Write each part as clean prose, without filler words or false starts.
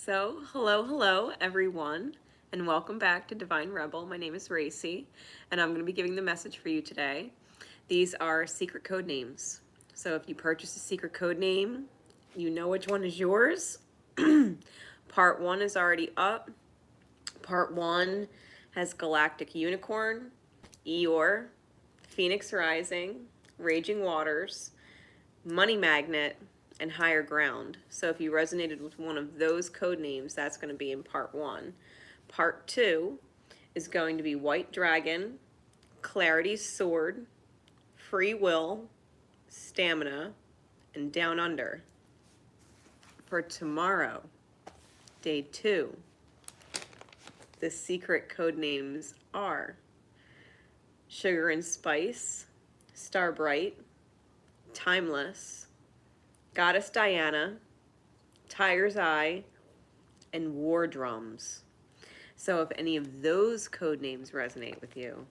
So, hello, everyone, and welcome back to Divine Rebel. My name is Racy, and I'm going to be giving the message for you today. These are secret code names. So, if you purchase a secret code name, you know which one is yours. Part 1 is already up. Part 1 has Galactic Unicorn, Eeyore, Phoenix Rising, Raging Waters, Money Magnet, and Higher Ground. So if you resonated with one of those code names, that's going to be in part 1. Part 2 is going to be White Dragon, Clarity's Sword, Free Will, Stamina, and Down Under. For tomorrow, day 2, the secret code names are Sugar and Spice, Star Bright, Timeless, Goddess Diana, Tiger's Eye, and War Drums. So if any of those code names resonate with you,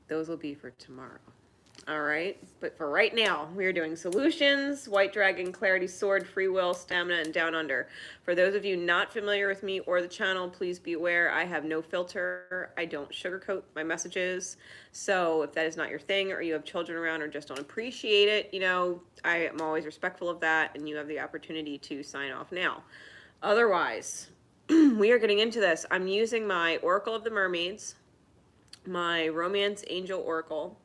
those will be for tomorrow. All right, but for right now, we are doing solutions, White Dragon, Clarity Sword, Free Will, Stamina, and Down Under. For those of you not familiar with me or the channel, please be aware I have no filter. I don't sugarcoat my messages. So if that is not your thing, or you have children around or just don't appreciate it, you know, I am always respectful of that, and you have the opportunity to sign off now. Otherwise, we are getting into this. I'm using my Oracle of the Mermaids, my Romance Angel Oracle,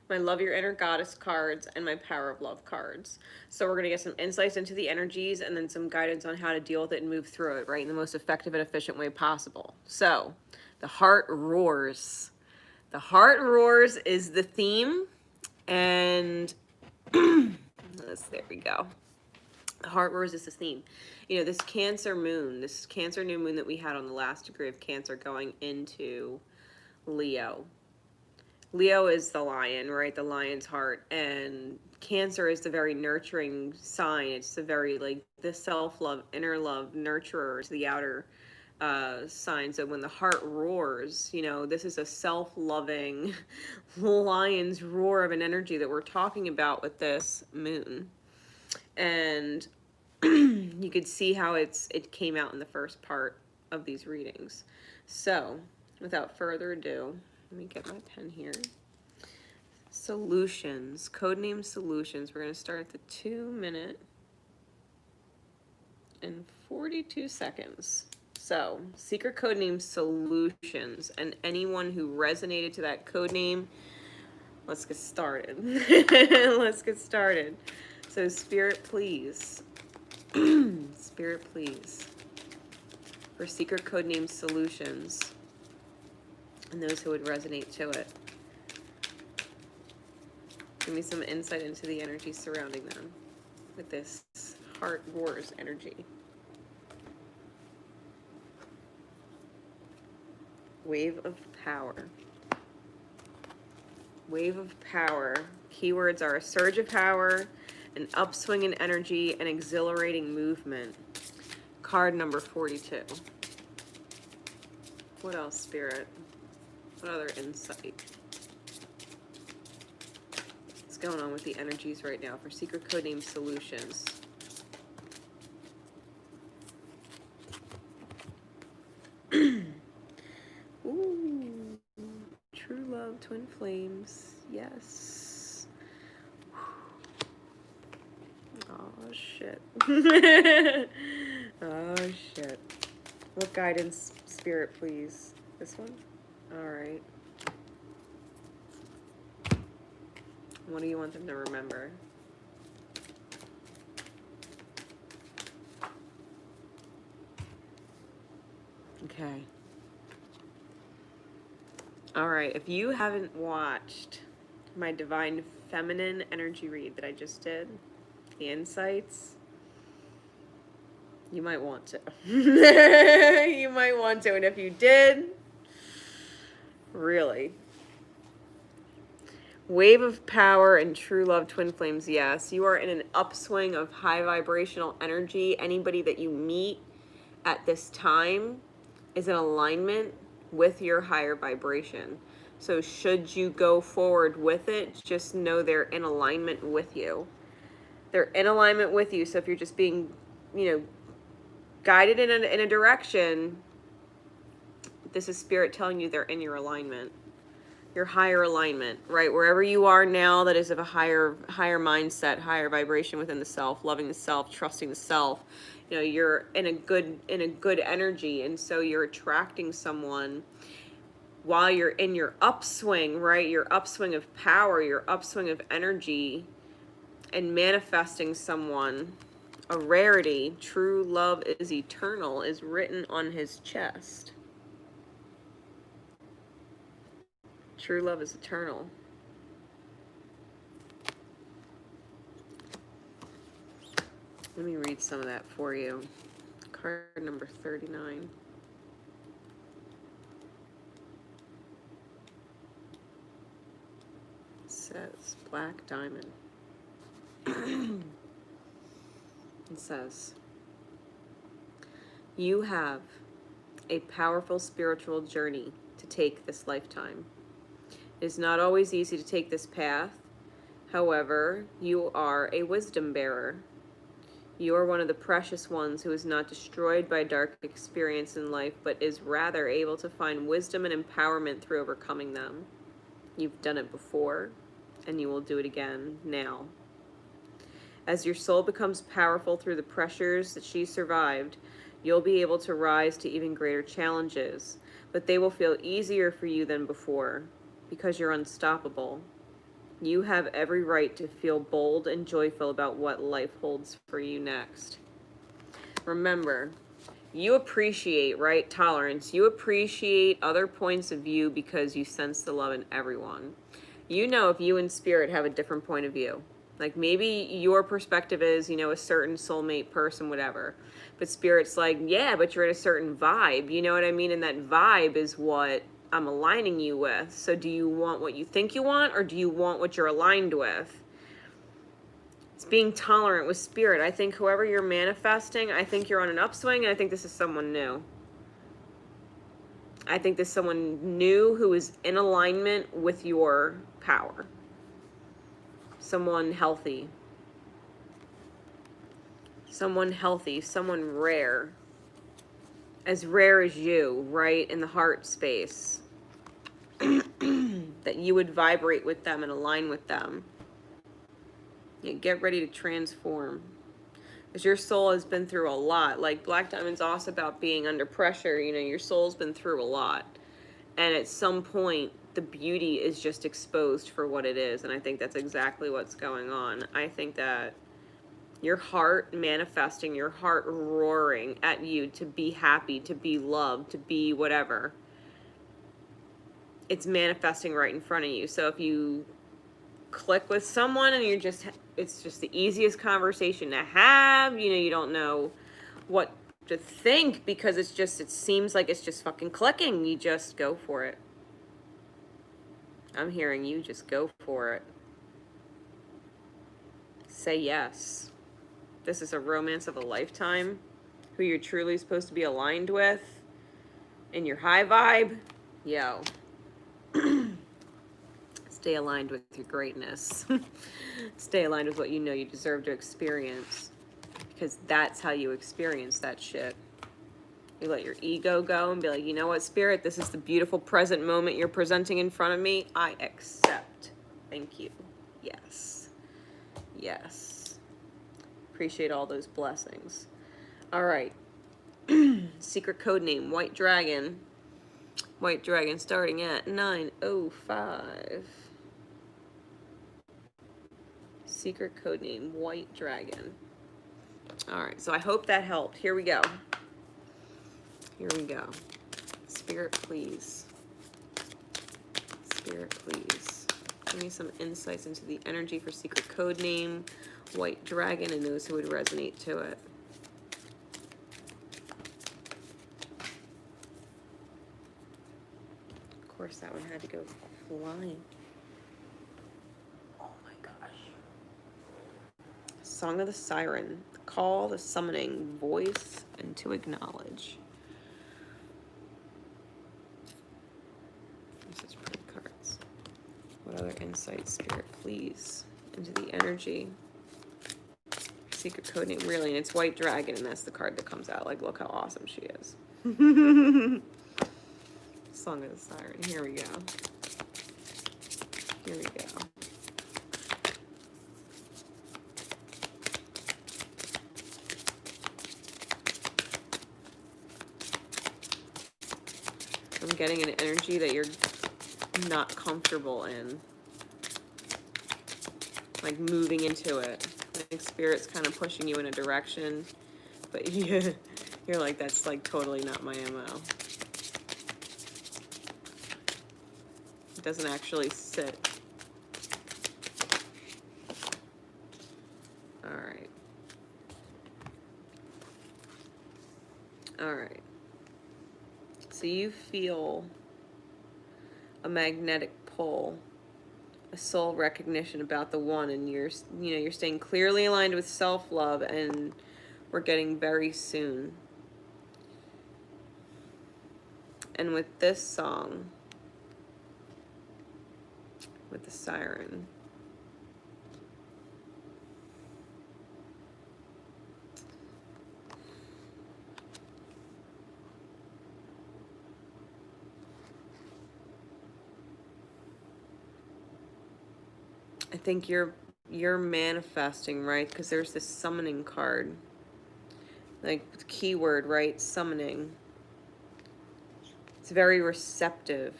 my Love Your Inner Goddess cards, and my Power of Love cards. So we're going to get some insights into the energies and then some guidance on how to deal with it and move through it, right, in the most effective and efficient way possible. So, the heart roars. The heart roars is the theme, and there we go. The heart roars is the theme. You know, this Cancer moon, this Cancer new moon that we had on the last degree of Cancer going into Leo. Leo is the lion, right? The lion's heart. And Cancer is the very nurturing sign. It's the very, like, the self-love, inner love, nurturer to the outer sign. So when the heart roars, you know, this is a self-loving lion's roar of an energy that we're talking about with this moon. And you could see how it came out in the first part of these readings. So without further ado, let me get my pen here. Solutions, codename solutions. We're going to start at the 2-minute and 42 seconds. So, secret codename solutions, and anyone who resonated to that codename, let's get started. Let's get started. So, Spirit, please. Spirit, please. For secret codename solutions, and those who would resonate to it. Give me some insight into the energy surrounding them with this heart roars energy. Wave of power. Wave of power. Keywords are a surge of power, an upswing in energy, and exhilarating movement. Card number 42. What else, Spirit? What other insight? What's going on with the energies right now for secret codename solutions? Ooh, true love, twin flames. Yes. Oh shit. Oh shit. What guidance, Spirit, please? This one? Alright. What do you want them to remember? Okay. Alright, if you haven't watched my Divine Feminine energy read that I just did, the insights, you might want to. You might want to, and if you did, really. Wave of power and true love, twin flames, yes. You are in an upswing of high vibrational energy. Anybody that you meet at this time is in alignment with your higher vibration. So should you go forward with it, just know they're in alignment with you. They're in alignment with you. So if you're just being, you know, guided in a direction. This is Spirit telling you they're in your alignment, your higher alignment, right? Wherever you are now that is of a higher mindset, higher vibration within the self, loving the self, trusting the self. You know, you're in a good energy, and so you're attracting someone while you're in your upswing, right? Your upswing of power, your upswing of energy, and manifesting someone. A rarity, true love is eternal, is written on his chest. True love is eternal. Let me read some of that for you. Card number 39. It says, Black Diamond. It says, you have a powerful spiritual journey to take this lifetime. It is not always easy to take this path. However, you are a wisdom bearer. You are one of the precious ones who is not destroyed by dark experience in life, but is rather able to find wisdom and empowerment through overcoming them. You've done it before, and you will do it again now. As your soul becomes powerful through the pressures that she survived, you'll be able to rise to even greater challenges, but they will feel easier for you than before, because you're unstoppable. You have every right to feel bold and joyful about what life holds for you next. Remember, you appreciate, right, tolerance. You appreciate other points of view because you sense the love in everyone. You know if you and Spirit have a different point of view. Like maybe your perspective is, you know, a certain soulmate person, whatever. But Spirit's like, yeah, but you're in a certain vibe. You know what I mean? And that vibe is what I'm aligning you with. So do you want what you think you want, or do you want what you're aligned with? It's being tolerant with Spirit. I think whoever you're manifesting, I think you're on an upswing, and I think this is someone new. I think this is someone new who is in alignment with your power. Someone healthy. Someone healthy, someone rare. As rare as you, right? In the heart space. That you would vibrate with them and align with them. Yeah, get ready to transform. Because your soul has been through a lot. Like Black Diamond's also about being under pressure. You know, your soul's been through a lot. And at some point, the beauty is just exposed for what it is. And I think that's exactly what's going on. I think that your heart manifesting, your heart roaring at you to be happy, to be loved, to be whatever. It's manifesting right in front of you. So if you click with someone and it's just the easiest conversation to have, you know, you don't know what to think because it seems like it's just fucking clicking. You just go for it. I'm hearing you just go for it. Say yes. This is a romance of a lifetime. Who you're truly supposed to be aligned with. In your high vibe. Yo. Stay aligned with your greatness. Stay aligned with what you know you deserve to experience. Because that's how you experience that shit. You let your ego go and be like, you know what, Spirit, this is the beautiful present moment you're presenting in front of me. I accept. Thank you. Yes. Yes. Appreciate all those blessings. All right. Secret code name, White Dragon. White Dragon starting at 9:05. Secret code name, White Dragon. All right, so I hope that helped. Here we go. Here we go. Spirit, please. Spirit, please. Give me some insights into the energy for secret code name, White Dragon, and those who would resonate to it. Of course, that one had to go flying. Oh my gosh. Song of the Siren. Call the summoning voice and to acknowledge. Such pretty cards. What other insight, Spirit, please, into the energy? secret code name, really, and it's White Dragon, and that's the card that comes out. Like, look how awesome she is. Song of the Siren. Here we go. Here we go. I'm getting an energy that you're not comfortable in. Like moving into it. I think Spirit's kind of pushing you in a direction, but you're like, that's like totally not my MO. It doesn't actually sit. All right. All right. So you feel a magnetic pull, a soul recognition about the one, and you're staying clearly aligned with self-love, and we're getting very soon. And with this song, with the siren, I think you're manifesting, right? Because there's this summoning card, like the keyword, right? Summoning. It's very receptive.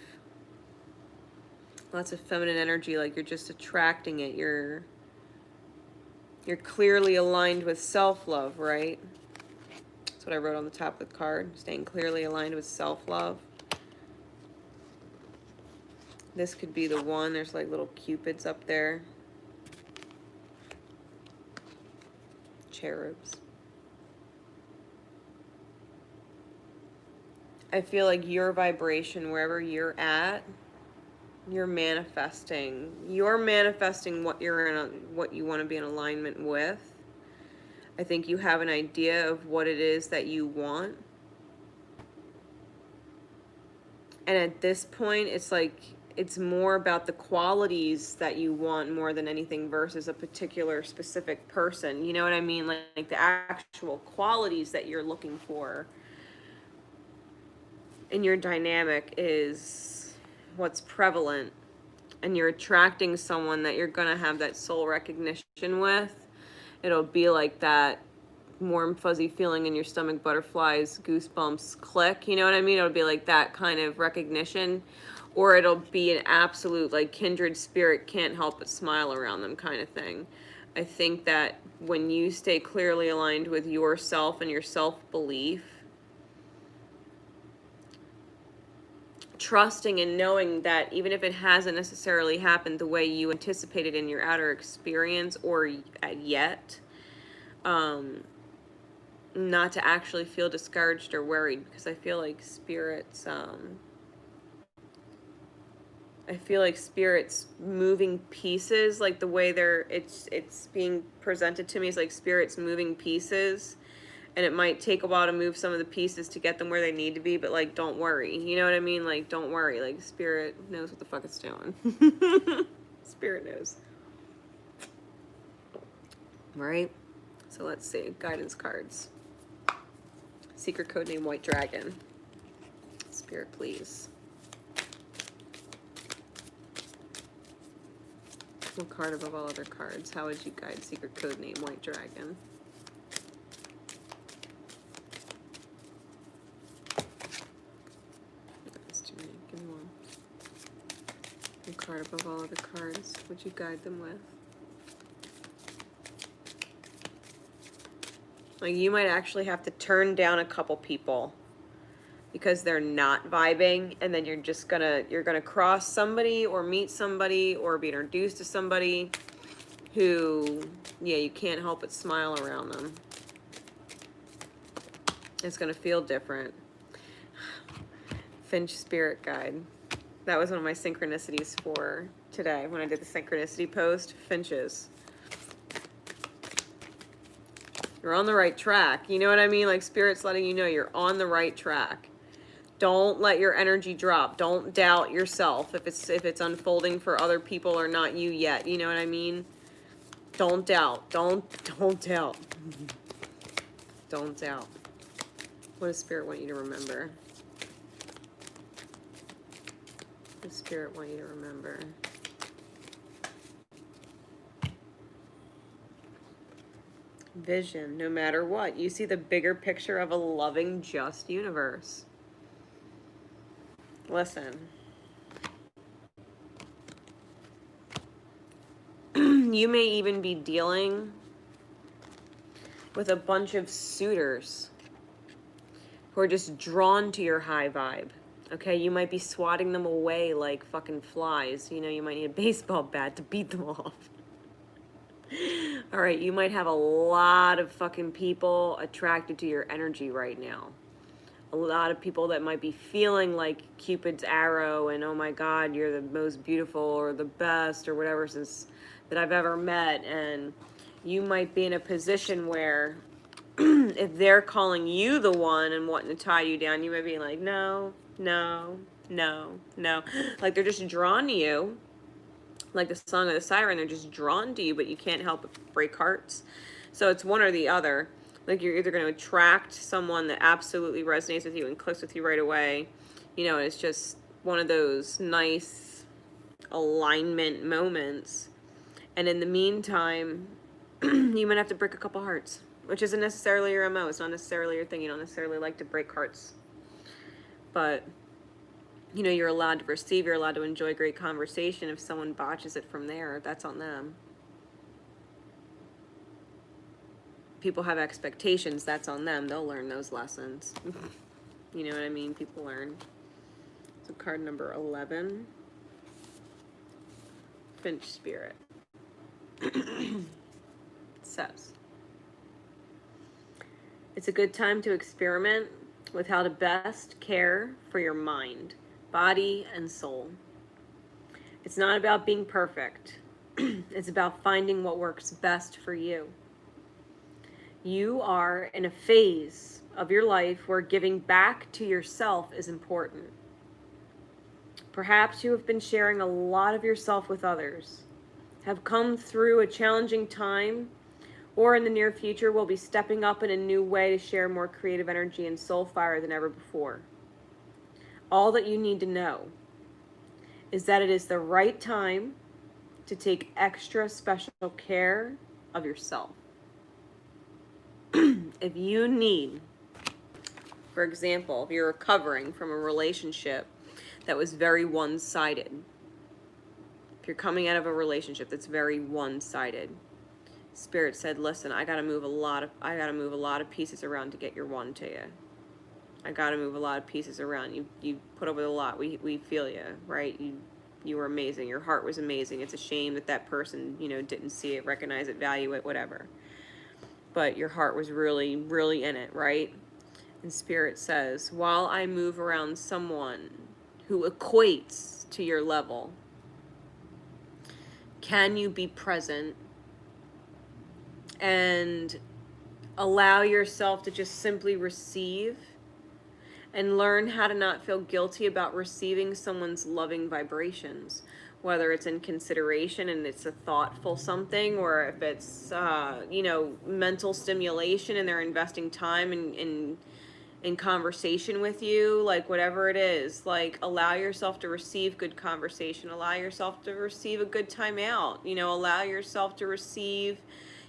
Lots of feminine energy, like you're just attracting it. You're clearly aligned with self-love, right? That's what I wrote on the top of the card. Staying clearly aligned with self-love. This could be the one. There's like little cupids up there. Cherubs. I feel like your vibration, wherever you're at, you're manifesting. You're manifesting what what you want to be in alignment with. I think you have an idea of what it is that you want. And at this point, it's like, it's more about the qualities that you want more than anything versus a particular specific person. You know what I mean? Like the actual qualities that you're looking for in your dynamic is what's prevalent. And you're attracting someone that you're going to have that soul recognition with. It'll be like that warm, fuzzy feeling in your stomach, butterflies, goosebumps, click. You know what I mean? It'll be like that kind of recognition. Or it'll be an absolute, like, kindred spirit, can't help but smile around them kind of thing. I think that when you stay clearly aligned with yourself and your self-belief, trusting and knowing that even if it hasn't necessarily happened the way you anticipated in your outer experience or yet, not to actually feel discouraged or worried, because I feel like spirits, moving pieces, like the way it's being presented to me is like spirits moving pieces, and it might take a while to move some of the pieces to get them where they need to be, but like, don't worry, you know what I mean? Like, don't worry, like spirit knows what the fuck it's doing. Spirit knows. Right? So let's see, guidance cards. Secret code name White Dragon. Spirit, please. One card above all other cards. How would you guide secret code name White Dragon? That's too many. Give me one. One card above all other cards. Would you guide them with? Like, you might actually have to turn down a couple people because they're not vibing, and then you're gonna cross somebody or meet somebody or be introduced to somebody who, yeah, you can't help but smile around them. It's gonna feel different. Finch Spirit Guide. That was one of my synchronicities for today when I did the synchronicity post. Finches. You're on the right track. You know what I mean? Like, Spirit's letting you know you're on the right track. Don't let your energy drop. Don't doubt yourself if it's unfolding for other people or not you yet. You know what I mean? Don't doubt. Don't doubt. Don't doubt. What does Spirit want you to remember? What does Spirit want you to remember? Vision. No matter what, you see the bigger picture of a loving, just universe. Listen. You may even be dealing with a bunch of suitors who are just drawn to your high vibe. Okay, you might be swatting them away like fucking flies. You know, you might need a baseball bat to beat them off. All right, you might have a lot of fucking people attracted to your energy right now. A lot of people that might be feeling like Cupid's arrow and, oh my God, you're the most beautiful or the best or whatever since that I've ever met. And you might be in a position where if they're calling you the one and wanting to tie you down, you might be like, no, no, no, no. Like they're just drawn to you. Like the Song of the Siren, they're just drawn to you, but you can't help but break hearts. So it's one or the other. Like you're either going to attract someone that absolutely resonates with you and clicks with you right away, you know, and it's just one of those nice alignment moments. And in the meantime, you might have to break a couple hearts, which isn't necessarily your MO. It's not necessarily your thing. You don't necessarily like to break hearts. But you know, you're allowed to receive, you're allowed to enjoy great conversation. If someone botches it from there, that's on them. People have expectations, that's on them. They'll learn those lessons. You know what I mean? People learn. So card number 11. Finch Spirit. Says, it's a good time to experiment with how to best care for your mind, body, and soul. It's not about being perfect. It's about finding what works best for you. You are in a phase of your life where giving back to yourself is important. Perhaps you have been sharing a lot of yourself with others, have come through a challenging time, or in the near future will be stepping up in a new way to share more creative energy and soul fire than ever before. All that you need to know is that it is the right time to take extra special care of yourself. If you need, for example, if you're recovering from a relationship that was very one-sided, if you're coming out of a relationship that's very one-sided, Spirit said, listen, I gotta move a lot of pieces around to get your one to you. I gotta move a lot of pieces around. You put up with a lot. We feel you, right? You were amazing. Your heart was amazing. It's a shame that that person, you know, didn't see it, recognize it, value it, whatever. But your heart was really, really in it, right? And Spirit says, while I move around someone who equates to your level, can you be present and allow yourself to just simply receive and learn how to not feel guilty about receiving someone's loving vibrations, whether it's in consideration and it's a thoughtful something, or if it's, you know, mental stimulation and they're investing time in conversation with you, like whatever it is, like allow yourself to receive good conversation, allow yourself to receive a good time out, you know, allow yourself to receive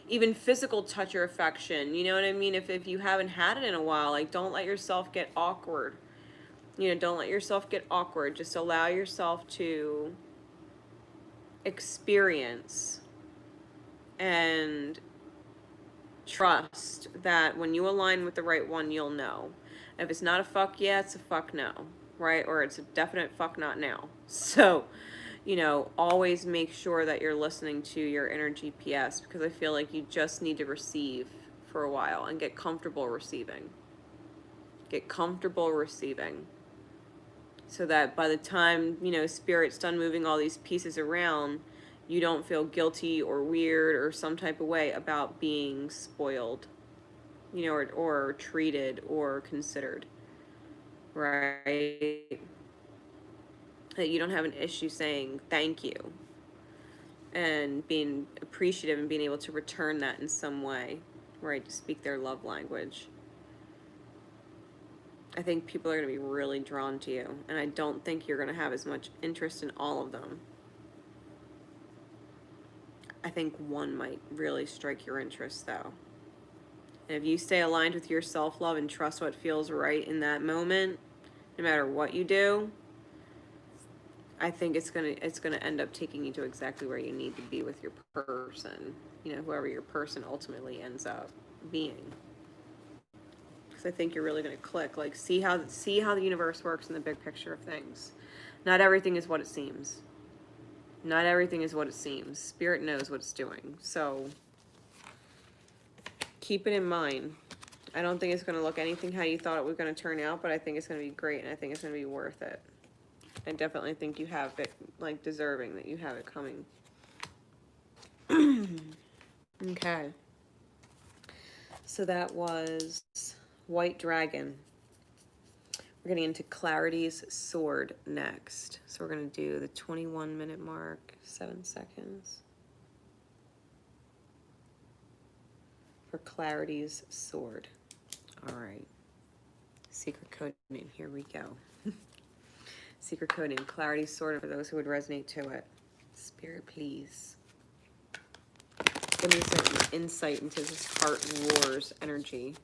even physical touch or affection, you know what I mean? If you haven't had it in a while, like don't let yourself get awkward. You know, don't let yourself get awkward. Just allow yourself to experience and trust that when you align with the right one, you'll know. If it's not a fuck yeah, it's a fuck no, right? Or it's a definite fuck not now. So, you know, always make sure that you're listening to your inner GPS, because I feel like you just need to receive for a while and get comfortable receiving. Get comfortable receiving. So that by the time, you know, Spirit's done moving all these pieces around, you don't feel guilty or weird or some type of way about being spoiled, you know, or treated or considered, right? That you don't have an issue saying thank you. and being appreciative and being able to return that in some way, right? To speak their love language. I think people are going to be really drawn to you, and I don't think you're going to have as much interest in all of them. I think one might really strike your interest, though. And if you stay aligned with your self-love and trust what feels right in that moment, no matter what you do, I think it's gonna end up taking you to exactly where you need to be with your person. You know, whoever your person ultimately ends up being. Because I think you're really gonna click. Like, see how the universe works in the big picture of things. Not everything is what it seems. Not everything is what it seems. Spirit knows what it's doing. So keep it in mind. I don't think it's going to look anything how you thought it was going to turn out, but I think it's going to be great, and I think it's going to be worth it. I definitely think you have it, like, deserving that you have it coming. Okay. So that was White Dragon. We're getting into Clarity's Sword next. So we're going to do the 21-minute mark, 7 seconds. For Clarity's Sword. All right. Secret code name. Here we go. Secret code name. Clarity's Sword for those who would resonate to it. Spirit, please. Give me some insight into this Heart Roars energy.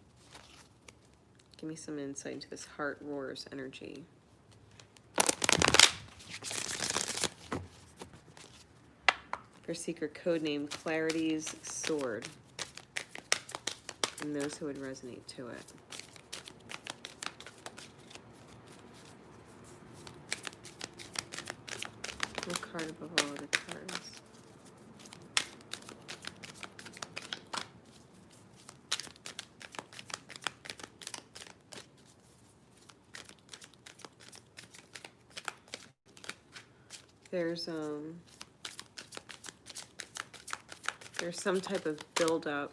Give me some insight into this Heart Roars energy. For secret code name, Clarity's Sword. And those who would resonate to it. What card above all other cards? There's some type of build-up.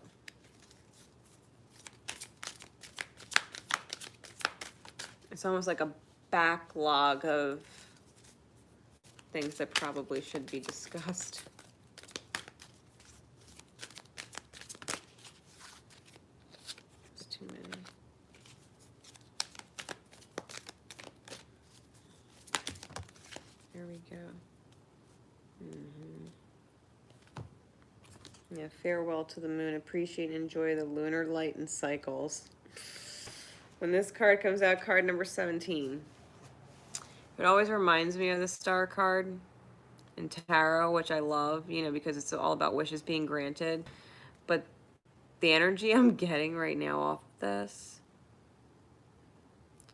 It's almost like a backlog of things that probably should be discussed. It's too many. There we go. Yeah, farewell to the moon. Appreciate and enjoy the lunar light and cycles. When this card comes out, card number 17. It always reminds me of the Star card in tarot, which I love, you know, because it's all about wishes being granted. But the energy I'm getting right now off this,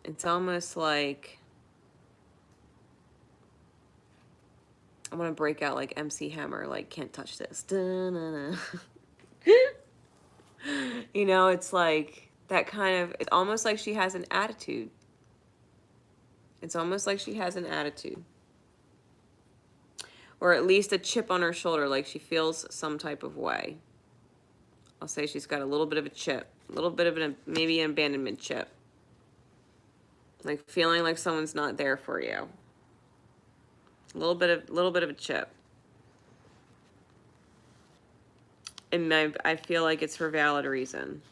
it's almost like I want to break out like MC Hammer, like, can't touch this. Da-na-na. You know, it's like that kind of, it's almost like she has an attitude. It's almost like she has an attitude. Or at least a chip on her shoulder, like she feels some type of way. I'll say she's got a little bit of a chip. A little bit of maybe an abandonment chip. Like feeling like someone's not there for you. A little bit of a chip. And I feel like it's for valid reason.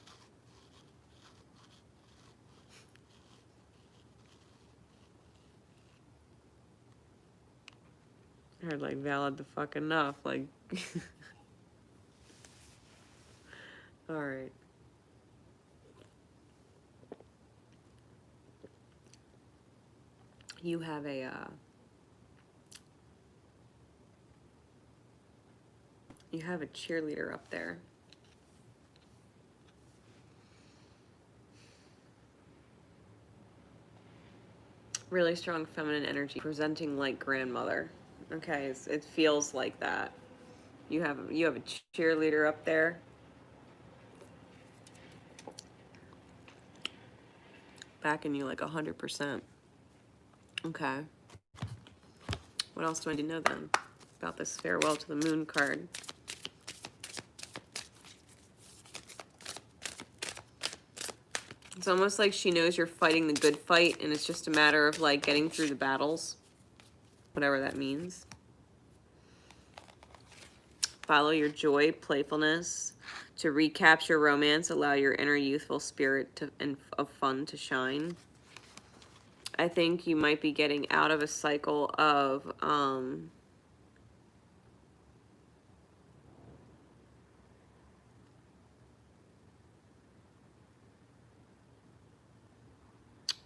I heard like valid the fuck enough, like. All right. You have a cheerleader up there. Really strong feminine energy, presenting like grandmother. Okay, it feels like that. You have a cheerleader up there. Backing you like 100%. Okay. What else do I need to know then about this farewell to the moon card? It's almost like she knows you're fighting the good fight, and it's just a matter of like getting through the battles, whatever that means. follow your joy, playfulness, to recapture romance, allow your inner youthful spirit of fun to shine. I think you might be getting out of a cycle of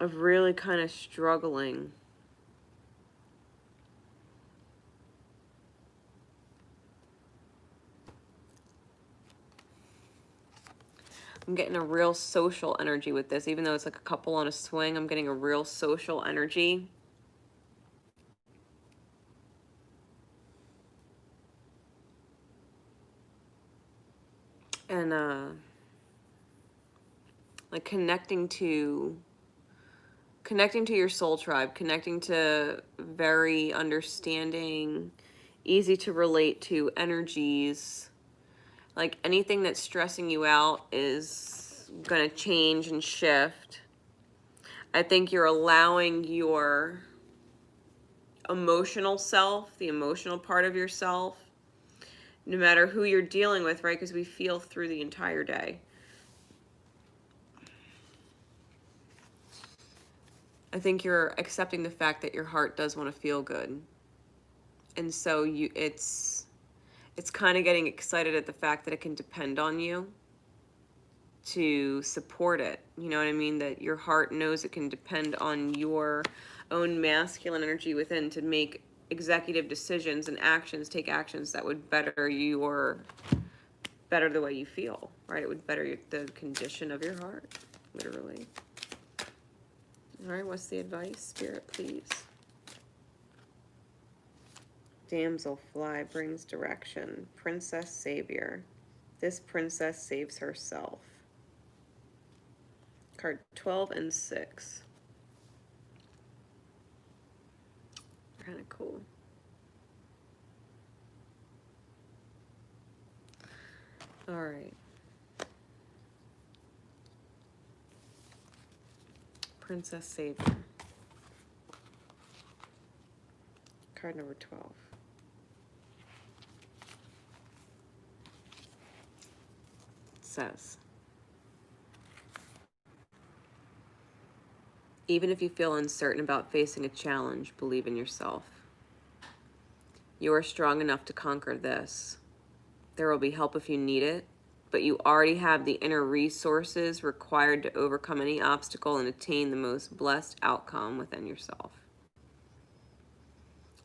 really kind of struggling. I'm getting a real social energy with this. Even though it's like a couple on a swing, I'm getting a real social energy. And like connecting to your soul tribe, connecting to very understanding, easy to relate to energies. Like anything that's stressing you out is going to change and shift. I think you're allowing your emotional self, the emotional part of yourself, no matter who you're dealing with, right? Because we feel through the entire day. I think you're accepting the fact that your heart does want to feel good. And so it's kind of getting excited at the fact that it can depend on you to support it. You know what I mean? That your heart knows it can depend on your own masculine energy within to make executive decisions and actions, take actions that would better the way you feel, right? It would better the condition of your heart, literally. All right, what's the advice? Spirit, please. Damselfly brings direction. Princess Savior. This princess saves herself. Card 12 and 6. Kind of cool. All right. Princess Savior. Card number 12. It says, even if you feel uncertain about facing a challenge, believe in yourself. You are strong enough to conquer this. There will be help if you need it, but you already have the inner resources required to overcome any obstacle and attain the most blessed outcome within yourself.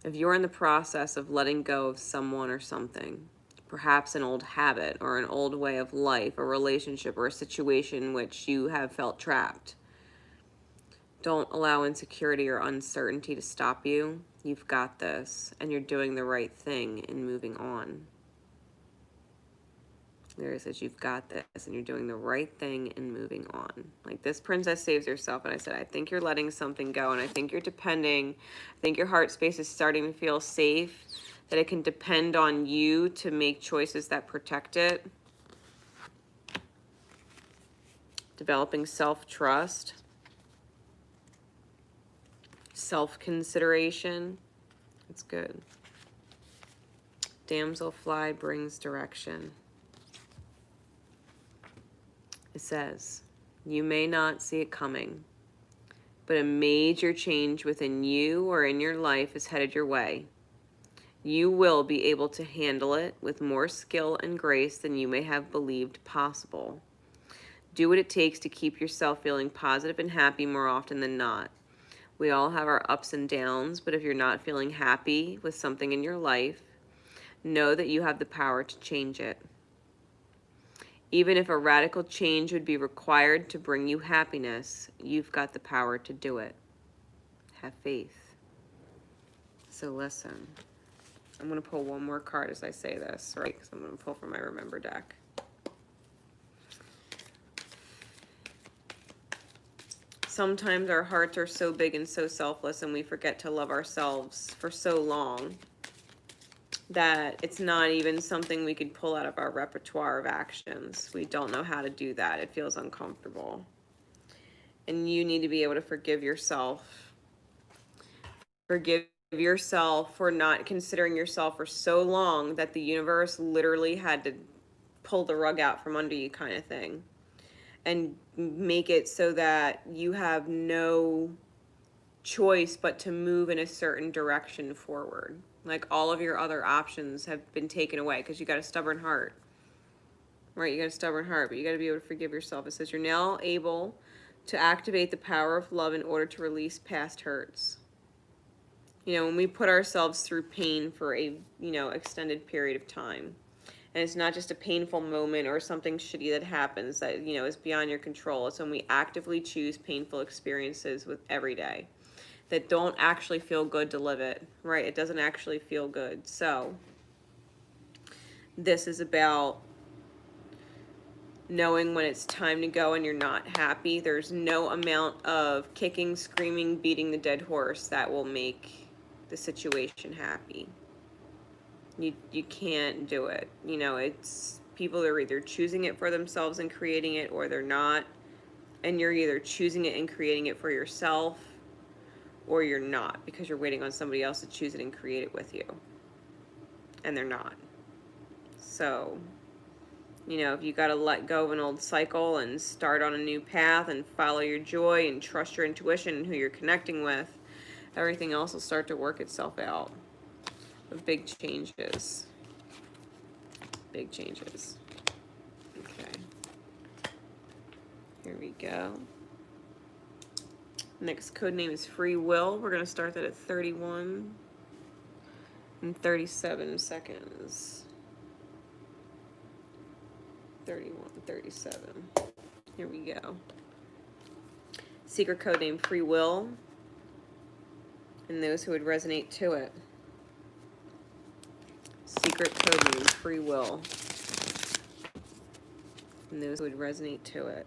If you're in the process of letting go of someone or something, perhaps an old habit or an old way of life, a relationship or a situation in which you have felt trapped, don't allow insecurity or uncertainty to stop you. You've got this, and you're doing the right thing in moving on. There it says, you've got this, and you're doing the right thing in moving on. Like, this princess saves herself, and I said, I think you're letting something go, and I think you're depending. I think your heart space is starting to feel safe, that it can depend on you to make choices that protect it. Developing self-trust. Self-consideration. It's good. Damselfly brings direction. It says, you may not see it coming, but a major change within you or in your life is headed your way. You will be able to handle it with more skill and grace than you may have believed possible. Do what it takes to keep yourself feeling positive and happy more often than not. We all have our ups and downs, but if you're not feeling happy with something in your life, know that you have the power to change it. Even if a radical change would be required to bring you happiness, you've got the power to do it. Have faith. So listen, I'm going to pull one more card as I say this, right? Because I'm going to pull from my Remember deck. Sometimes our hearts are so big and so selfless, and we forget to love ourselves for so long that it's not even something we could pull out of our repertoire of actions. We don't know how to do that. It feels uncomfortable. And you need to be able to forgive yourself. Forgive yourself for not considering yourself for so long that the universe literally had to pull the rug out from under you, kind of thing, and make it so that you have no choice but to move in a certain direction forward. Like all of your other options have been taken away because you got a stubborn heart. Right, you got a stubborn heart, but you got to be able to forgive yourself. It says you're now able to activate the power of love in order to release past hurts. You know, when we put ourselves through pain for a, extended period of time, and it's not just a painful moment or something shitty that happens that, is beyond your control. It's when we actively choose painful experiences with every day that don't actually feel good to live it, right? It doesn't actually feel good. So this is about knowing when it's time to go and you're not happy. There's no amount of kicking, screaming, beating the dead horse that will make the situation happy. You can't do it. It's people are either choosing it for themselves and creating it, or they're not. And you're either choosing it and creating it for yourself, or you're not, because you're waiting on somebody else to choose it and create it with you. And they're not. So, if you got to let go of an old cycle and start on a new path and follow your joy and trust your intuition and who you're connecting with, everything else will start to work itself out. Of big changes. Big changes. Okay. Here we go. Next code name is Freewill. We're going to start that at 31 and 37 seconds. 31, 37. Here we go. Secret code name Freewill. And those who would resonate to it. Secret code name Freewill. And those who would resonate to it.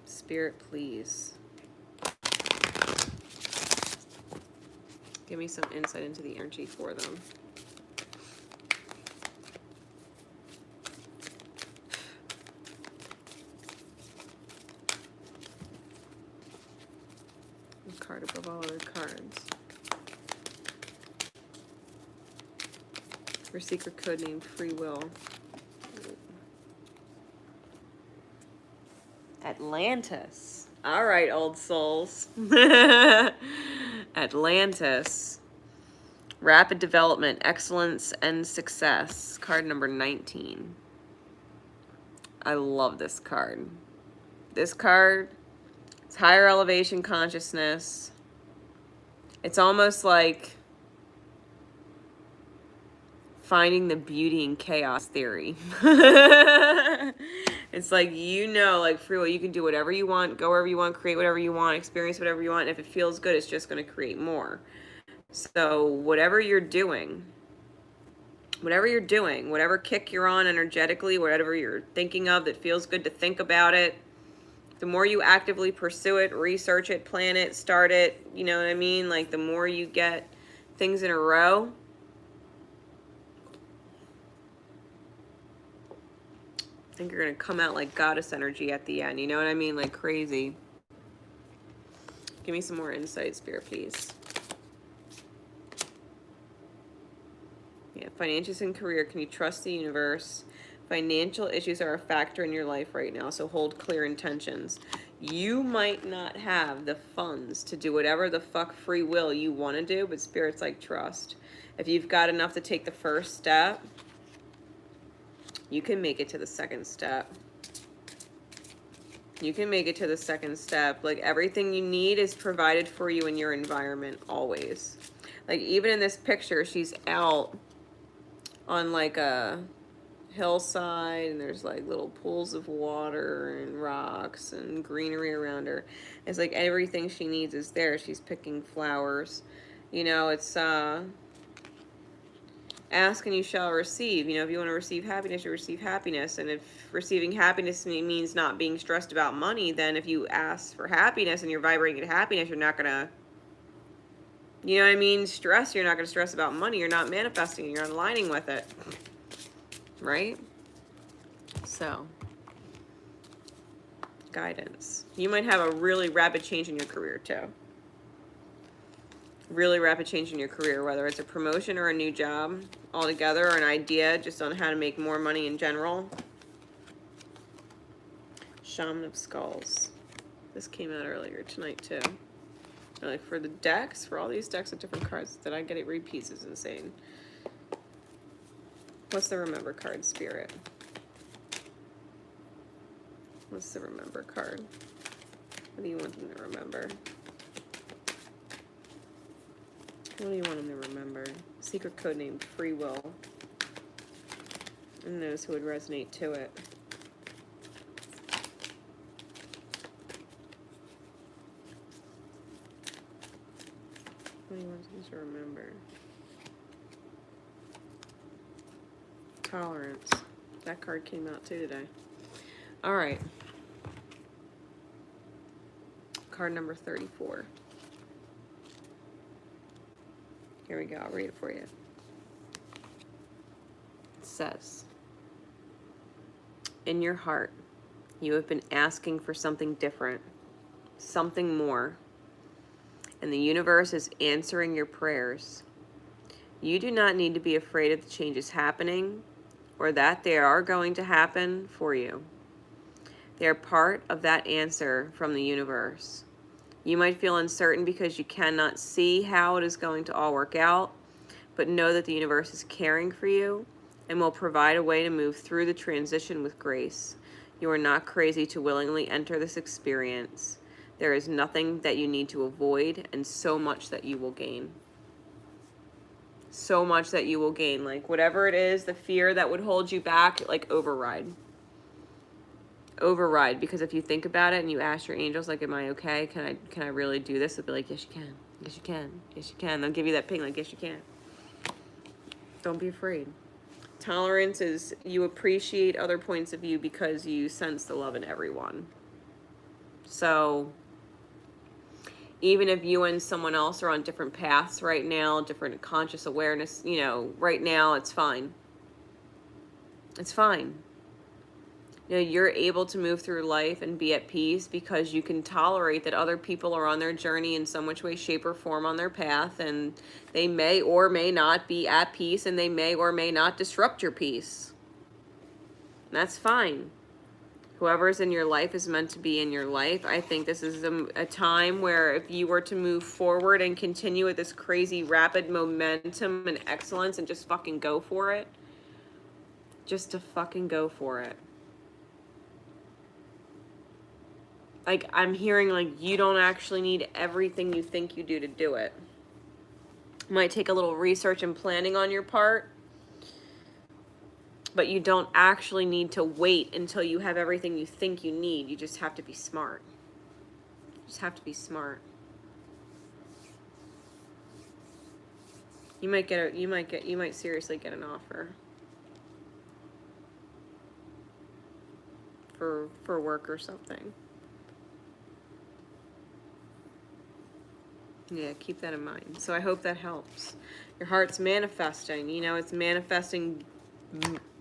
Spirit, please. Give me some insight into the energy for them. A card above all other cards. For secret code name Freewill. Atlantis. All right, old souls. Atlantis. Rapid development, excellence, and success. Card number 19. I love this card. This card, it's higher elevation consciousness. It's almost like finding the beauty in chaos theory. It's like, like free will, you can do whatever you want, go wherever you want, create whatever you want, experience whatever you want. And if it feels good, it's just going to create more. So whatever you're doing, whatever kick you're on energetically, whatever you're thinking of that feels good to think about it, the more you actively pursue it, research it, plan it, start it, you know what I mean? Like the more you get things in a row, I think you're going to come out like goddess energy at the end. You know what I mean? Like crazy. Give me some more insight, Spirit, please. Yeah, finances and career. Can you trust the universe? Financial issues are a factor in your life right now, so hold clear intentions. You might not have the funds to do whatever the fuck free will you want to do, but Spirit's like trust. If you've got enough to take the first step, you can make it to the second step. You can make it to the second step. Like everything you need is provided for you in your environment always. Like even in this picture, she's out on like a hillside and there's like little pools of water and rocks and greenery around her. It's like everything she needs is there. She's picking flowers. It's ask and you shall receive. If you want to receive happiness, you receive happiness. And if receiving happiness means not being stressed about money, then if you ask for happiness and you're vibrating at happiness, you're not going to, stress. You're not going to stress about money. You're not manifesting it. You're not aligning with it. Right? So, guidance. You might have a really rapid change in your career, too. really rapid change in your career, whether it's a promotion or a new job altogether, or an idea just on how to make more money in general. Shaman of Skulls. This came out earlier tonight too. Like for the decks, for all these decks of different cards that I get it repeats is insane. What's the Remember card, Spirit? What's the Remember card? What do you want them to remember? What do you want them to remember? Secret code named Freewill. And those who would resonate to it. What do you want them to remember? Tolerance. That card came out too today. All right. Card number 34. Here we go. I'll read it for you. It says, in your heart, you have been asking for something different, something more, and the universe is answering your prayers. You do not need to be afraid of the changes happening or that they are going to happen for you. They are part of that answer from the universe. You might feel uncertain because you cannot see how it is going to all work out, but know that the universe is caring for you and will provide a way to move through the transition with grace. You are not crazy to willingly enter this experience. There is nothing that you need to avoid and so much that you will gain. So much that you will gain. Like whatever it is, the fear that would hold you back, like override. Override, because if you think about it and you ask your angels, like, am I okay? Can I really do this? They'll be like, yes you can. Yes you can. Yes you can. They'll give you that ping like, yes you can. Don't be afraid. Tolerance is you appreciate other points of view because you sense the love in everyone. So even if you and someone else are on different paths right now, different conscious awareness, you know, right now it's fine. It's fine. You know, you're able to move through life and be at peace because you can tolerate that other people are on their journey in some which way, shape, or form on their path, and they may or may not be at peace, and they may or may not disrupt your peace. And that's fine. Whoever's in your life is meant to be in your life. I think this is a time where if you were to move forward and continue with this crazy rapid momentum and excellence and just fucking go for it, just to fucking go for it. Like, I'm hearing, like, you don't actually need everything you think you do to do it. It might take a little research and planning on your part, but you don't actually need to wait until you have everything you think you need. You just have to be smart. You just have to be smart. You might seriously get an offer for work or something. Yeah, keep that in mind. So I hope that helps. Your heart's manifesting. You know, it's manifesting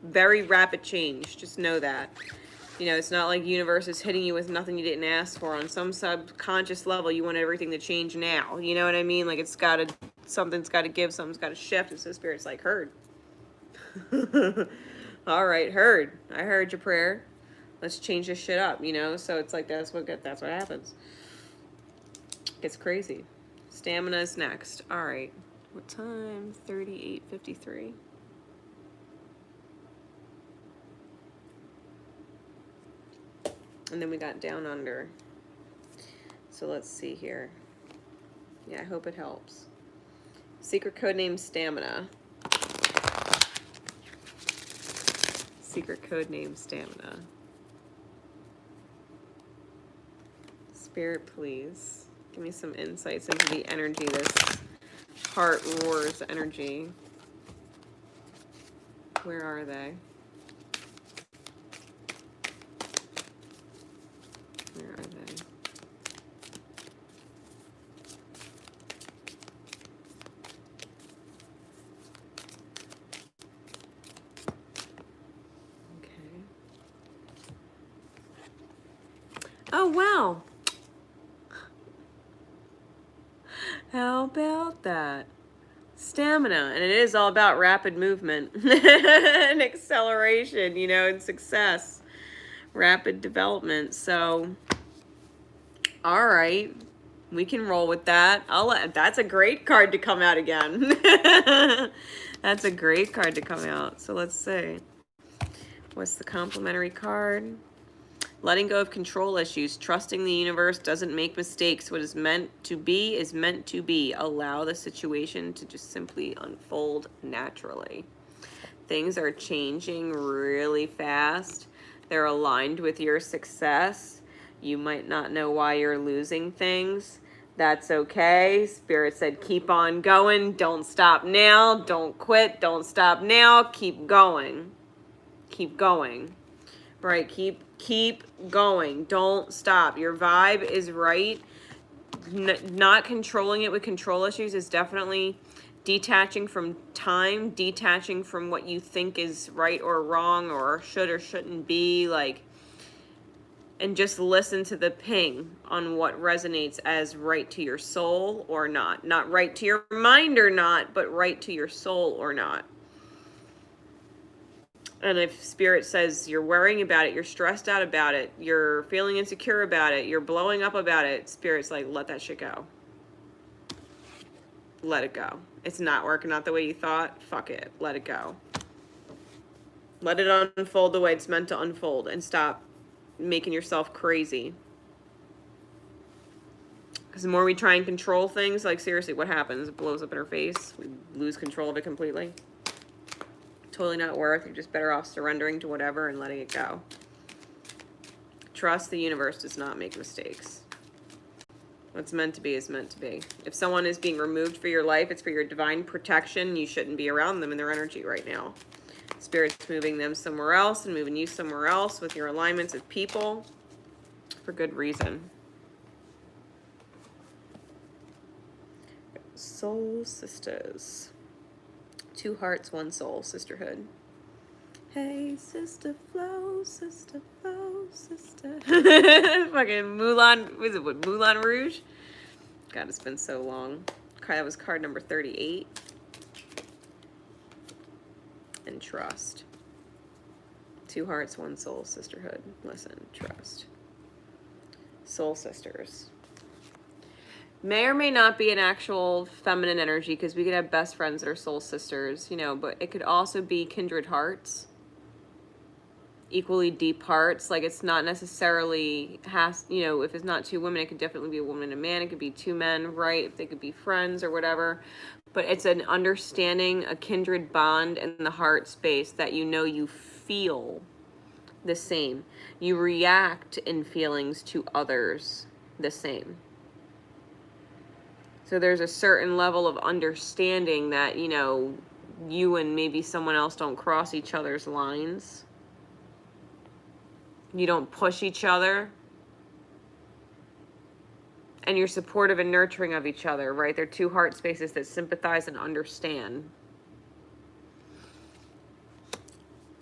very rapid change. Just know that. You know, it's not like the universe is hitting you with nothing you didn't ask for. On some subconscious level, you want everything to change now. You know what I mean? Like, something's got to give, something's got to shift. And so Spirit's like, heard. All right, heard. I heard your prayer. Let's change this shit up, you know? So it's like, that's what happens. It's crazy. Stamina is next. All right. What time? 38:53. And then we got Down Under. So let's see here. Yeah, I hope it helps. Secret code name Stamina. Secret code name Stamina. Spirit, please. Give me some insights into the energy, this heart roars energy. Where are they? Where are they? Okay. Oh, wow. How about that? Stamina, and it is all about rapid movement and acceleration, you know, and success, rapid development. So, all right, we can roll with that. That's a great card to come out again. That's a great card to come out. So let's see. What's the complimentary card? Letting go of control issues. Trusting the universe doesn't make mistakes. What is meant to be is meant to be. Allow the situation to just simply unfold naturally. Things are changing really fast. They're aligned with your success. You might not know why you're losing things. That's okay. Spirit said, keep on going. Don't stop now. Don't quit. Don't stop now. Keep going. Keep going. Right? Keep going. Don't stop. Your vibe is right. Not controlling it with control issues is definitely detaching from time, detaching from what you think is right or wrong or should or shouldn't be, like, and just listen to the ping on what resonates as right to your soul or not. Not right to your mind or not, but right to your soul or not. And if Spirit says you're worrying about it, you're stressed out about it, you're feeling insecure about it, you're blowing up about it, Spirit's like, let that shit go. Let it go. It's not working out the way you thought. Fuck it. Let it go. Let it unfold the way it's meant to unfold, and stop making yourself crazy. Because the more we try and control things, like, seriously, what happens? It blows up in our face. We lose control of it completely. Totally not worth. You're just better off surrendering to whatever and letting it go. Trust the universe does not make mistakes. What's meant to be is meant to be. If someone is being removed for your life, it's for your divine protection. You shouldn't be around them in their energy right now. Spirit's moving them somewhere else and moving you somewhere else with your alignments of people for good reason. Soul sisters. 2 hearts, 1 soul, sisterhood. Hey, sister flow, sister flow, sister. Fucking Moulin, was it what, Moulin Rouge? God, it's been so long. That was card number 38. And trust. 2 hearts, 1 soul, sisterhood. Listen, trust. Soul sisters. May or may not be an actual feminine energy, because we could have best friends that are soul sisters, you know, but it could also be kindred hearts, equally deep hearts. Like, it's not necessarily you know, if it's not 2 women, it could definitely be a woman and a man. It could be 2 men, right? If they could be friends or whatever. But it's an understanding, a kindred bond in the heart space that, you know, you feel the same. You react in feelings to others the same. So there's a certain level of understanding that, you know, you and maybe someone else don't cross each other's lines. You don't push each other. And you're supportive and nurturing of each other, right? They're 2 heart spaces that sympathize and understand.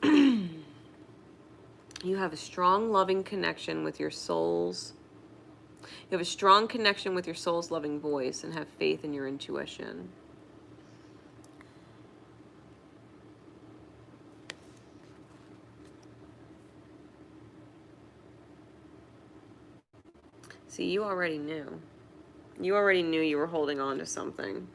You have a strong, loving connection with your souls. You have a strong connection with your soul's loving voice, and have faith in your intuition. See, you already knew. You already knew you were holding on to something.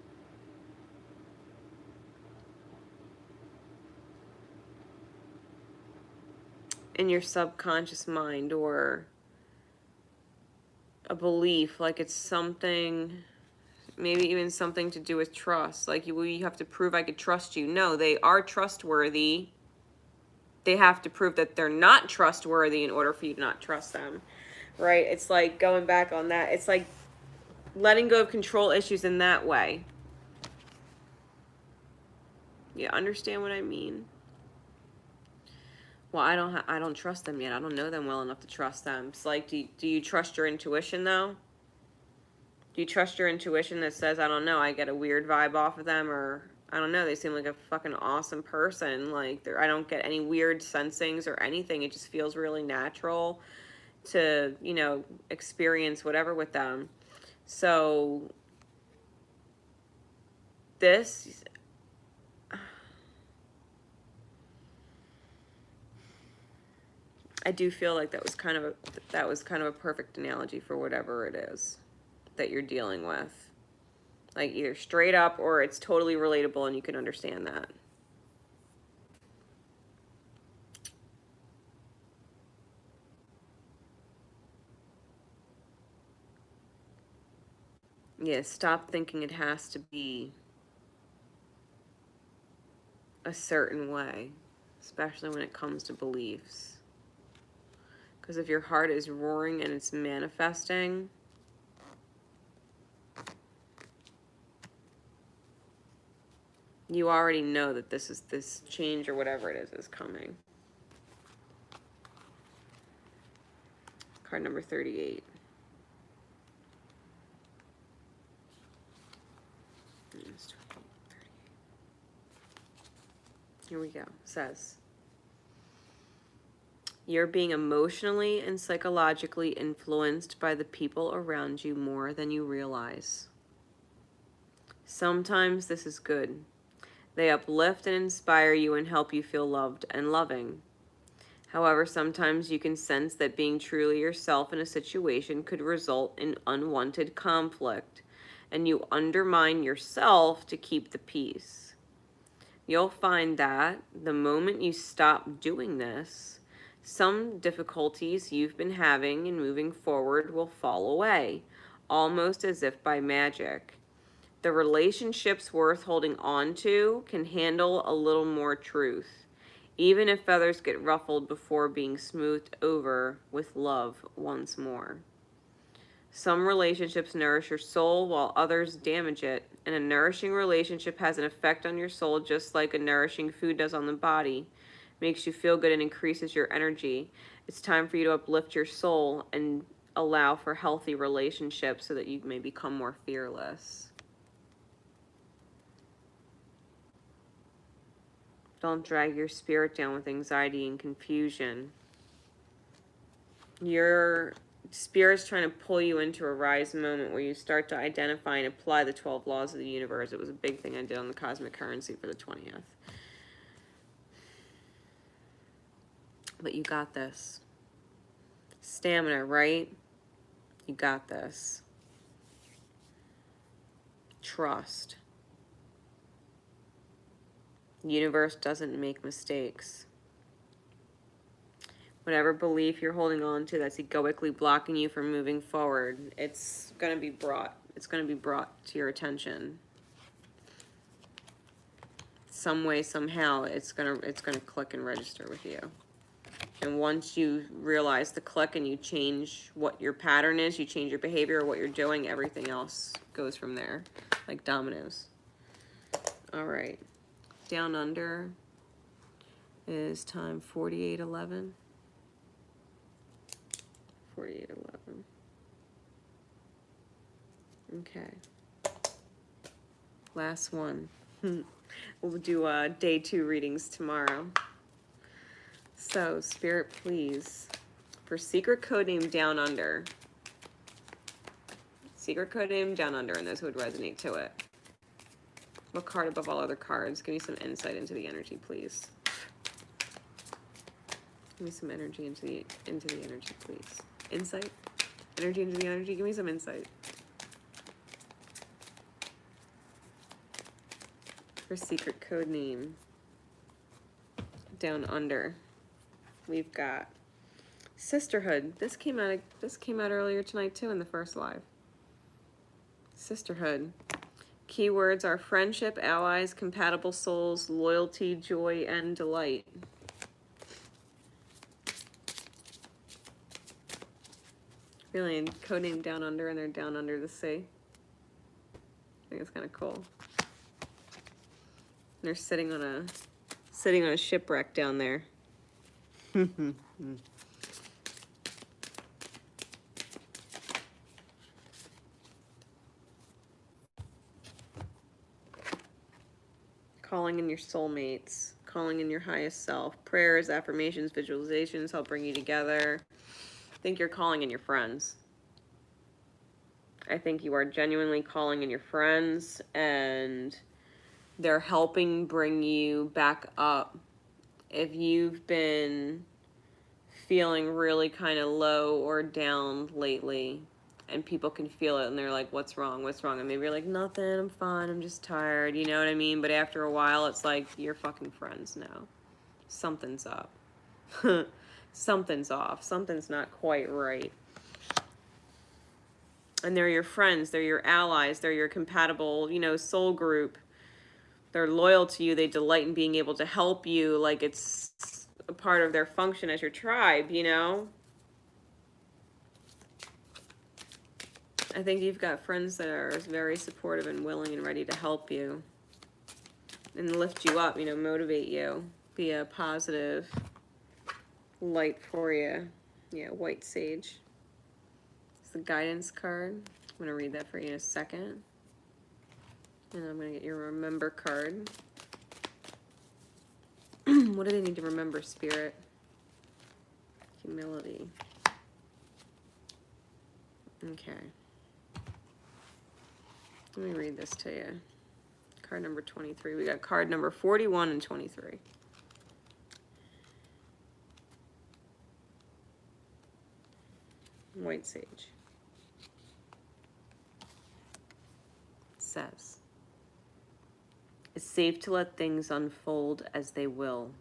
In your subconscious mind, or a belief, like it's something, maybe even something to do with trust. Like, you have to prove I could trust you. No, they are trustworthy. They have to prove that they're not trustworthy in order for you to not trust them, right? It's like going back on that. It's like letting go of control issues in that way. You understand what I mean? Well, I don't trust them yet. I don't know them well enough to trust them. It's like, do you trust your intuition, though? Do you trust your intuition that says, I don't know, I get a weird vibe off of them, or I don't know, they seem like a fucking awesome person. Like, I don't get any weird sensings or anything. It just feels really natural to, you know, experience whatever with them. So this, I do feel like that was kind of a perfect analogy for whatever it is that you're dealing with. Like either straight up or it's totally relatable and you can understand that. Yeah, stop thinking it has to be a certain way, especially when it comes to beliefs. Because if your heart is roaring and it's manifesting, you already know that this change or whatever it is coming. Card number 38. Here we go. It says, you're being emotionally and psychologically influenced by the people around you more than you realize. Sometimes this is good. They uplift and inspire you and help you feel loved and loving. However, sometimes you can sense that being truly yourself in a situation could result in unwanted conflict, and you undermine yourself to keep the peace. You'll find that the moment you stop doing this, some difficulties you've been having in moving forward will fall away, almost as if by magic. The relationships worth holding on to can handle a little more truth, even if feathers get ruffled before being smoothed over with love once more. Some relationships nourish your soul while others damage it, and a nourishing relationship has an effect on your soul just like a nourishing food does on the body. Makes you feel good and increases your energy. It's time for you to uplift your soul and allow for healthy relationships so that you may become more fearless. Don't drag your spirit down with anxiety and confusion. Your Spirit's trying to pull you into a rise moment where you start to identify and apply the 12 laws of the universe. It was a big thing I did on the Cosmic Currency for the 20th. But you got this. Stamina, right? You got this. Trust. The universe doesn't make mistakes. Whatever belief you're holding on to that's egoically blocking you from moving forward, it's going to be brought to your attention. Some way, somehow, it's gonna click and register with you. And once you realize the click and you change what your pattern is, you change your behavior or what you're doing, everything else goes from there, like dominoes. All right. Down under is time 4811. 4811. Okay. Last one. We'll do day 2 readings tomorrow. So, Spirit, please, for secret code name Down Under. Secret code name Down Under, and those who would resonate to it. What card above all other cards? Give me some insight into the energy, please. Give me some energy into the energy, please. Insight? Energy into the energy? Give me some insight. For secret code name Down Under, we've got Sisterhood. This came out earlier tonight too in the first live. Sisterhood. Keywords are friendship, allies, compatible souls, loyalty, joy, and delight. Really, codename Down Under, and they're down under the sea. I think it's kind of cool. They're sitting on a shipwreck down there. Calling in your soulmates, calling in your highest self. Prayers, affirmations, visualizations help bring you together. I think you're calling in your friends. I think you are genuinely calling in your friends, and They're helping bring you back up. If you've been feeling really kind of low or down lately, and people can feel it and they're like, what's wrong? What's wrong? And maybe you're like, nothing, I'm fine, I'm just tired, you know what I mean? But after a while, it's like, you're fucking friends now. Something's up. Something's off. Something's not quite right. And they're your friends, they're your allies, they're your compatible, you know, soul group. They're loyal to you, they delight in being able to help you, like it's a part of their function as your tribe, you know? I think you've got friends that are very supportive and willing and ready to help you and lift you up, you know, motivate you, be a positive light for you. Yeah, white sage. It's the guidance card. I'm going to read that for you in a second. And I'm going to get your remember card. What do they need to remember, Spirit? Humility. Okay. Let me read this to you. Card number 23. We got card number 41 and 23. White sage. It says, it's safe to let things unfold as they will.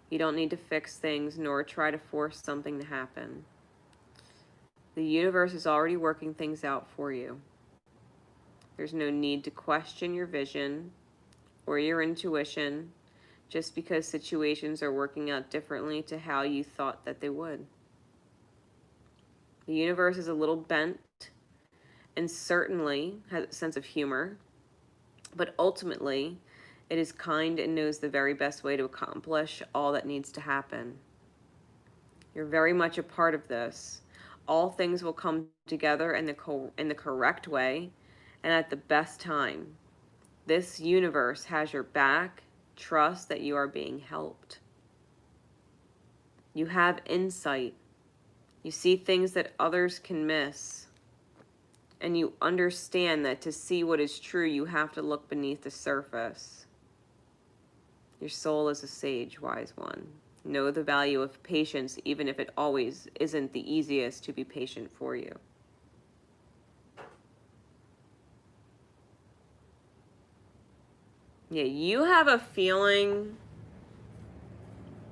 You don't need to fix things nor try to force something to happen. The universe is already working things out for you. There's no need to question your vision or your intuition just because situations are working out differently to how you thought that they would. The universe is a little bent and certainly has a sense of humor, but ultimately it is kind and knows the very best way to accomplish all that needs to happen. You're very much a part of this. All things will come together in the correct way and at the best time. This universe has your back. Trust that you are being helped. You have insight. You see things that others can miss. And you understand that to see what is true, you have to look beneath the surface. Your soul is a sage, wise one. Know the value of patience, even if it always isn't the easiest to be patient for you. Yeah, you have a feeling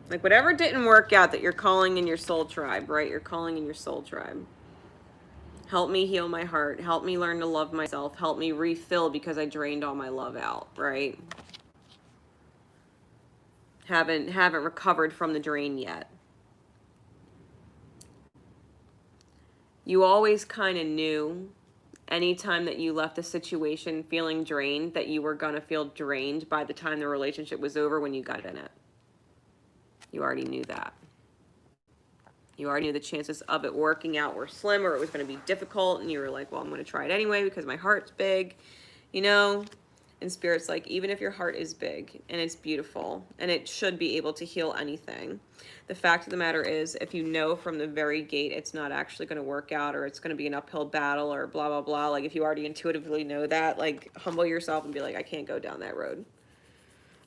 like whatever didn't work out that you're calling in your soul tribe, right? You're calling in your soul tribe. Help me heal my heart. Help me learn to love myself. Help me refill because I drained all my love out, right? Haven't recovered from the drain yet. You always kind of knew anytime that you left a situation feeling drained that you were going to feel drained by the time the relationship was over when you got in it. You already knew that. You already knew the chances of it working out were slim or it was going to be difficult, and you were like, well, I'm going to try it anyway because my heart's big, you know? And Spirit's like, even if your heart is big and it's beautiful and it should be able to heal anything, the fact of the matter is, if you know from the very gate it's not actually going to work out or it's going to be an uphill battle or blah, blah, blah, like if you already intuitively know that, like humble yourself and be like, I can't go down that road.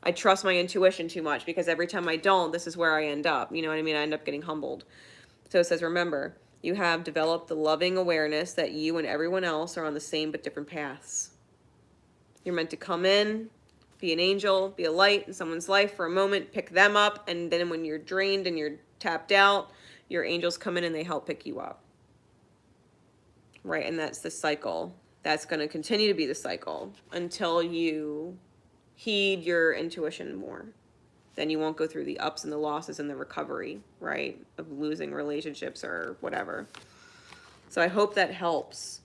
I trust my intuition too much because every time I don't, this is where I end up. You know what I mean? I end up getting humbled. So it says, remember, you have developed the loving awareness that you and everyone else are on the same but different paths. You're meant to come in, be an angel, be a light in someone's life for a moment, pick them up, and then when you're drained and you're tapped out, your angels come in and they help pick you up. Right, and that's the cycle. That's going to continue to be the cycle until you heed your intuition more. Then you won't go through the ups and the losses and the recovery, right, of losing relationships or whatever. So I hope that helps.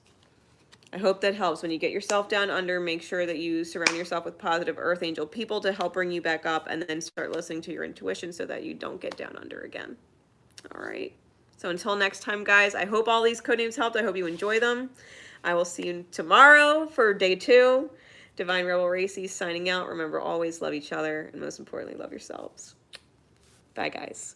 I hope that helps. When you get yourself down under, make sure that you surround yourself with positive earth angel people to help bring you back up, and then start listening to your intuition so that you don't get down under again. All right. So until next time, guys, I hope all these code names helped. I hope you enjoy them. I will see you tomorrow for day 2. Divine Rebel Racy signing out. Remember, always love each other, and most importantly, love yourselves. Bye, guys.